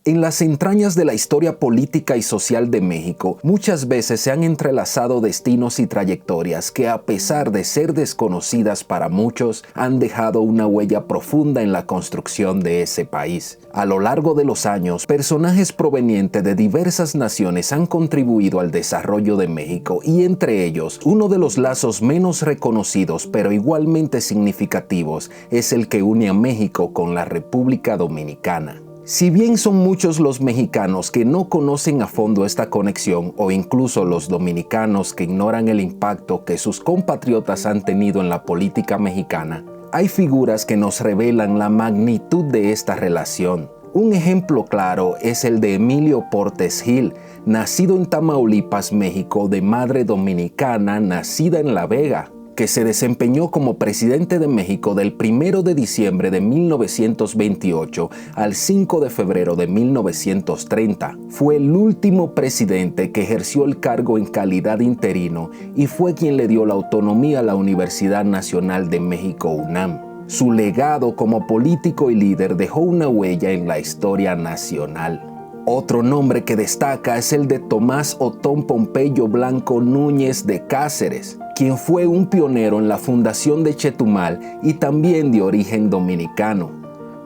En las entrañas de la historia política y social de México, muchas veces se han entrelazado destinos y trayectorias que, a pesar de ser desconocidas para muchos, han dejado una huella profunda en la construcción de ese país. A lo largo de los años, personajes provenientes de diversas naciones han contribuido al desarrollo de México y entre ellos, uno de los lazos menos reconocidos pero igualmente significativos es el que une a México con la República Dominicana. Si bien son muchos los mexicanos que no conocen a fondo esta conexión o incluso los dominicanos que ignoran el impacto que sus compatriotas han tenido en la política mexicana, hay figuras que nos revelan la magnitud de esta relación. Un ejemplo claro es el de Emilio Portes Gil, nacido en Tamaulipas, México, de madre dominicana, nacida en La Vega, que se desempeñó como presidente de México del 1 de diciembre de 1928 al 5 de febrero de 1930. Fue el último presidente que ejerció el cargo en calidad interino y fue quien le dio la autonomía a la Universidad Nacional de México, UNAM. Su legado como político y líder dejó una huella en la historia nacional. Otro nombre que destaca es el de Tomás Otón Pompeyo Blanco Núñez de Cáceres, quien fue un pionero en la fundación de Chetumal y también de origen dominicano.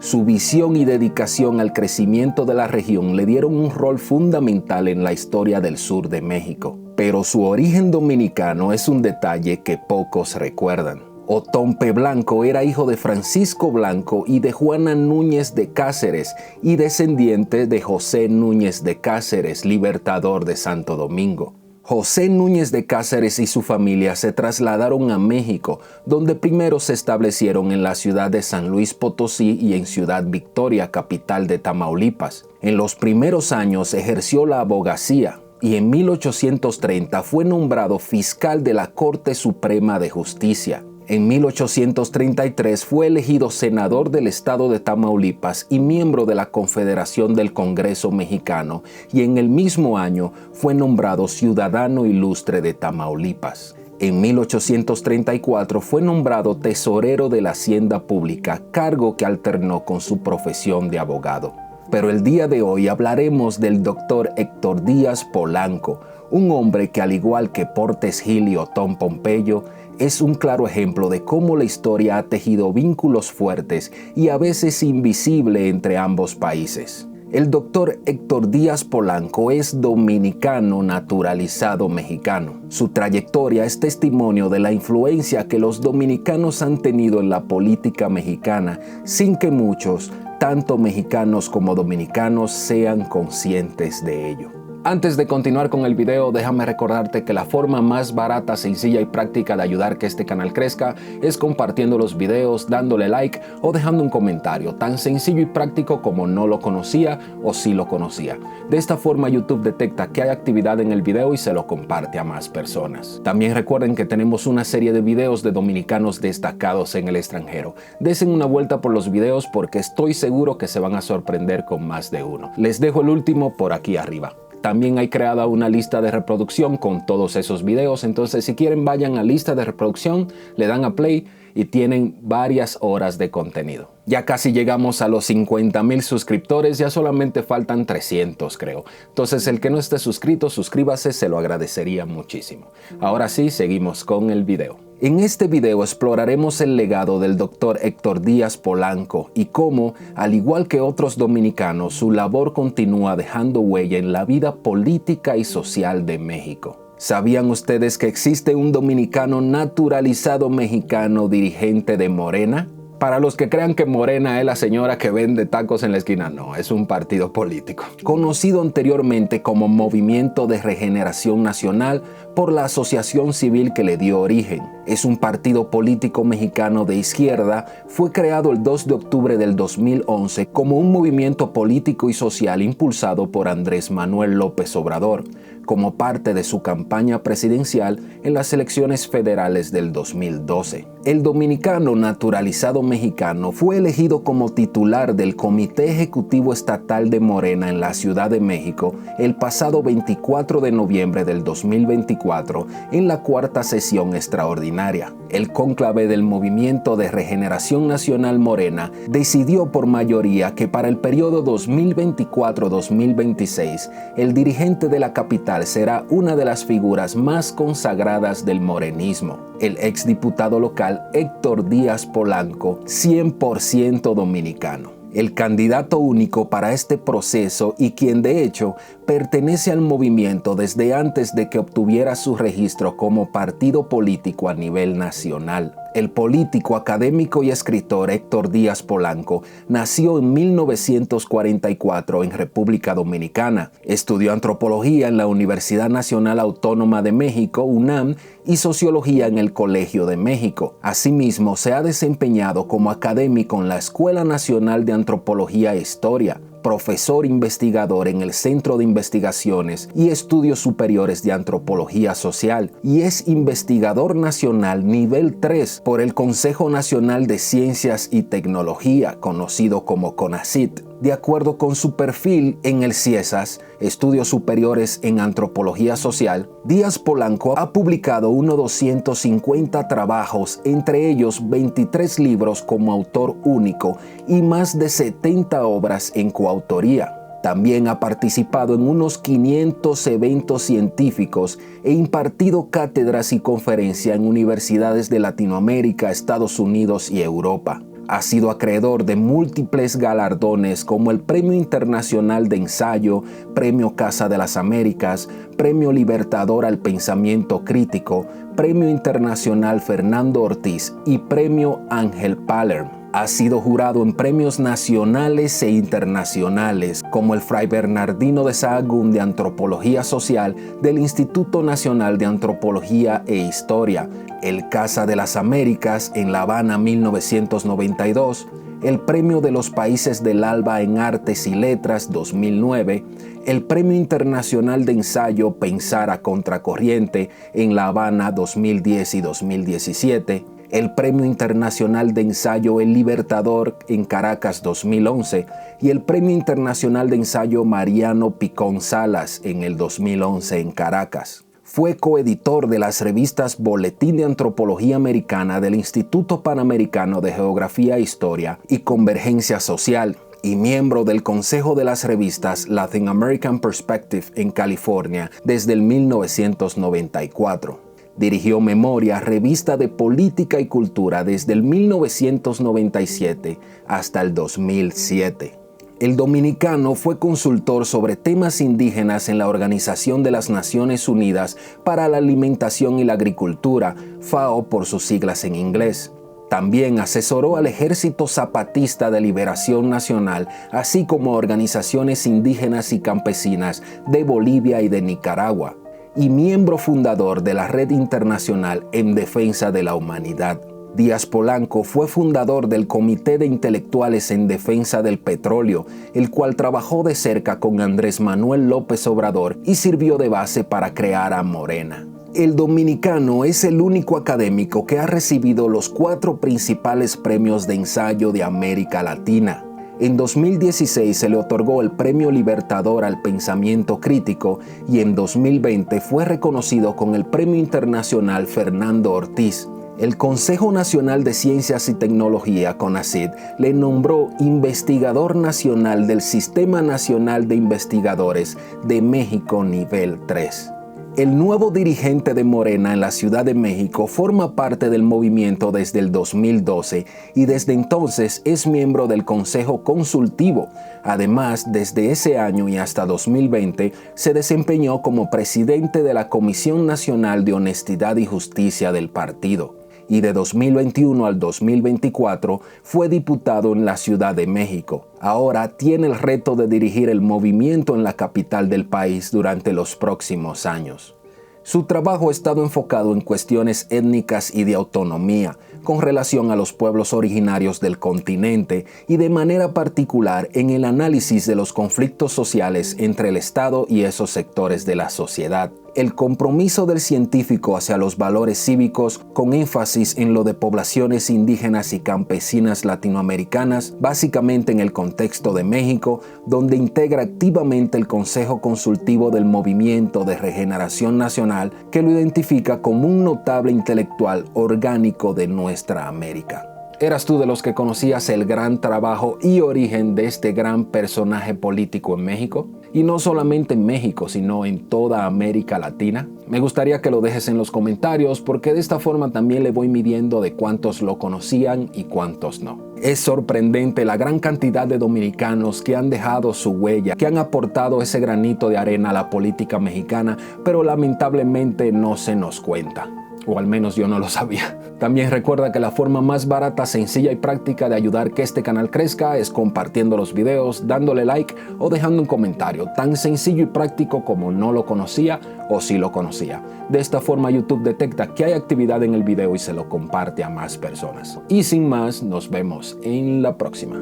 Su visión y dedicación al crecimiento de la región le dieron un rol fundamental en la historia del sur de México. Pero su origen dominicano es un detalle que pocos recuerdan. Otón P. Blanco era hijo de Francisco Blanco y de Juana Núñez de Cáceres y descendiente de José Núñez de Cáceres, libertador de Santo Domingo. José Núñez de Cáceres y su familia se trasladaron a México, donde primero se establecieron en la ciudad de San Luis Potosí y en Ciudad Victoria, capital de Tamaulipas. En los primeros años ejerció la abogacía y en 1830 fue nombrado fiscal de la Corte Suprema de Justicia. En 1833 fue elegido senador del estado de Tamaulipas y miembro de la Confederación del Congreso Mexicano, y en el mismo año fue nombrado ciudadano ilustre de Tamaulipas. En 1834 fue nombrado tesorero de la Hacienda Pública, cargo que alternó con su profesión de abogado. Pero el día de hoy hablaremos del doctor Héctor Díaz Polanco, un hombre que, al igual que Portes Gil y Otón Pompeyo, es un claro ejemplo de cómo la historia ha tejido vínculos fuertes y a veces invisibles entre ambos países. El doctor Héctor Díaz Polanco es dominicano naturalizado mexicano. Su trayectoria es testimonio de la influencia que los dominicanos han tenido en la política mexicana, sin que muchos, tanto mexicanos como dominicanos, sean conscientes de ello. Antes de continuar con el video, déjame recordarte que la forma más barata, sencilla y práctica de ayudar que este canal crezca es compartiendo los videos, dándole like o dejando un comentario, tan sencillo y práctico como no lo conocía o sí lo conocía. De esta forma YouTube detecta que hay actividad en el video y se lo comparte a más personas. También recuerden que tenemos una serie de videos de dominicanos destacados en el extranjero. Desen una vuelta por los videos porque estoy seguro que se van a sorprender con más de uno. Les dejo el último por aquí arriba. También hay creada una lista de reproducción con todos esos videos, entonces si quieren vayan a lista de reproducción, le dan a play y tienen varias horas de contenido. Ya casi llegamos a los 50,000 suscriptores, ya solamente faltan 300 creo. Entonces el que no esté suscrito, suscríbase, se lo agradecería muchísimo. Ahora sí, seguimos con el video. En este video exploraremos el legado del doctor Héctor Díaz Polanco y cómo, al igual que otros dominicanos, su labor continúa dejando huella en la vida política y social de México. ¿Sabían ustedes que existe un dominicano naturalizado mexicano dirigente de Morena? Para los que crean que Morena es la señora que vende tacos en la esquina, no, es un partido político. Conocido anteriormente como Movimiento de Regeneración Nacional por la asociación civil que le dio origen. Es un partido político mexicano de izquierda, fue creado el 2 de octubre del 2011 como un movimiento político y social impulsado por Andrés Manuel López Obrador, como parte de su campaña presidencial en las elecciones federales del 2012. El dominicano naturalizado mexicano fue elegido como titular del Comité Ejecutivo Estatal de Morena en la Ciudad de México el pasado 24 de noviembre del 2024 en la cuarta sesión extraordinaria extraordinaria. El cónclave del Movimiento de Regeneración Nacional Morena decidió por mayoría que para el periodo 2024-2026, el dirigente de la capital será una de las figuras más consagradas del morenismo, el exdiputado local Héctor Díaz Polanco, 100% dominicano. El candidato único para este proceso y quien de hecho pertenece al movimiento desde antes de que obtuviera su registro como partido político a nivel nacional. El político, académico y escritor Héctor Díaz Polanco nació en 1944 en República Dominicana. Estudió antropología en la Universidad Nacional Autónoma de México, UNAM, y sociología en el Colegio de México. Asimismo, se ha desempeñado como académico en la Escuela Nacional de Antropología e Historia, profesor investigador en el Centro de Investigaciones y Estudios Superiores de Antropología Social y es investigador nacional nivel 3 por el Consejo Nacional de Ciencias y Tecnología, conocido como CONACYT. De acuerdo con su perfil en el CIESAS, Estudios Superiores en Antropología Social, Díaz Polanco ha publicado unos 250 trabajos, entre ellos 23 libros como autor único y más de 70 obras en coautoría. También ha participado en unos 500 eventos científicos e impartido cátedras y conferencias en universidades de Latinoamérica, Estados Unidos y Europa. Ha sido acreedor de múltiples galardones como el Premio Internacional de Ensayo, Premio Casa de las Américas, Premio Libertador al Pensamiento Crítico, Premio Internacional Fernando Ortiz y Premio Ángel Palerm. Ha sido jurado en premios nacionales e internacionales como el Fray Bernardino de Sahagún de Antropología Social del Instituto Nacional de Antropología e Historia, el Casa de las Américas en La Habana 1992, el Premio de los Países del Alba en Artes y Letras 2009, el Premio Internacional de Ensayo Pensar a Contracorriente en La Habana 2010 y 2017, el Premio Internacional de Ensayo El Libertador en Caracas 2011 y el Premio Internacional de Ensayo Mariano Picón Salas en el 2011 en Caracas. Fue coeditor de las revistas Boletín de Antropología Americana del Instituto Panamericano de Geografía e Historia y Convergencia Social y miembro del Consejo de las revistas Latin American Perspective en California desde el 1994. Dirigió Memoria, revista de política y cultura desde el 1997 hasta el 2007. El dominicano fue consultor sobre temas indígenas en la Organización de las Naciones Unidas para la Alimentación y la Agricultura, FAO por sus siglas en inglés. También asesoró al Ejército Zapatista de Liberación Nacional, así como organizaciones indígenas y campesinas de Bolivia y de Nicaragua, y miembro fundador de la Red Internacional en Defensa de la Humanidad. Díaz Polanco fue fundador del Comité de Intelectuales en Defensa del Petróleo, el cual trabajó de cerca con Andrés Manuel López Obrador y sirvió de base para crear a Morena. El dominicano es el único académico que ha recibido los 4 principales premios de ensayo de América Latina. En 2016 se le otorgó el Premio Libertador al Pensamiento Crítico y en 2020 fue reconocido con el Premio Internacional Fernando Ortiz. El Consejo Nacional de Ciencias y Tecnología, CONACYT, le nombró investigador nacional del Sistema Nacional de Investigadores de México nivel 3. El nuevo dirigente de Morena en la Ciudad de México forma parte del movimiento desde el 2012 y desde entonces es miembro del Consejo Consultivo. Además, desde ese año y hasta 2020 se desempeñó como presidente de la Comisión Nacional de Honestidad y Justicia del partido. Y de 2021 al 2024 fue diputado en la Ciudad de México. Ahora tiene el reto de dirigir el movimiento en la capital del país durante los próximos años. Su trabajo ha estado enfocado en cuestiones étnicas y de autonomía, con relación a los pueblos originarios del continente y de manera particular en el análisis de los conflictos sociales entre el Estado y esos sectores de la sociedad. El compromiso del científico hacia los valores cívicos, con énfasis en lo de poblaciones indígenas y campesinas latinoamericanas, básicamente en el contexto de México, donde integra activamente el Consejo Consultivo del Movimiento de Regeneración Nacional, que lo identifica como un notable intelectual orgánico de nuestra América. ¿Eras tú de los que conocías el gran trabajo y origen de este gran personaje político en México? Y no solamente en México, sino en toda América Latina. Me gustaría que lo dejes en los comentarios porque de esta forma también le voy midiendo de cuántos lo conocían y cuántos no. Es sorprendente la gran cantidad de dominicanos que han dejado su huella, que han aportado ese granito de arena a la política mexicana, pero lamentablemente no se nos cuenta. O al menos yo no lo sabía. También recuerda que la forma más barata, sencilla y práctica de ayudar que este canal crezca es compartiendo los videos, dándole like o dejando un comentario. Tan sencillo y práctico como no lo conocía o sí lo conocía. De esta forma YouTube detecta que hay actividad en el video y se lo comparte a más personas. Y sin más, nos vemos en la próxima.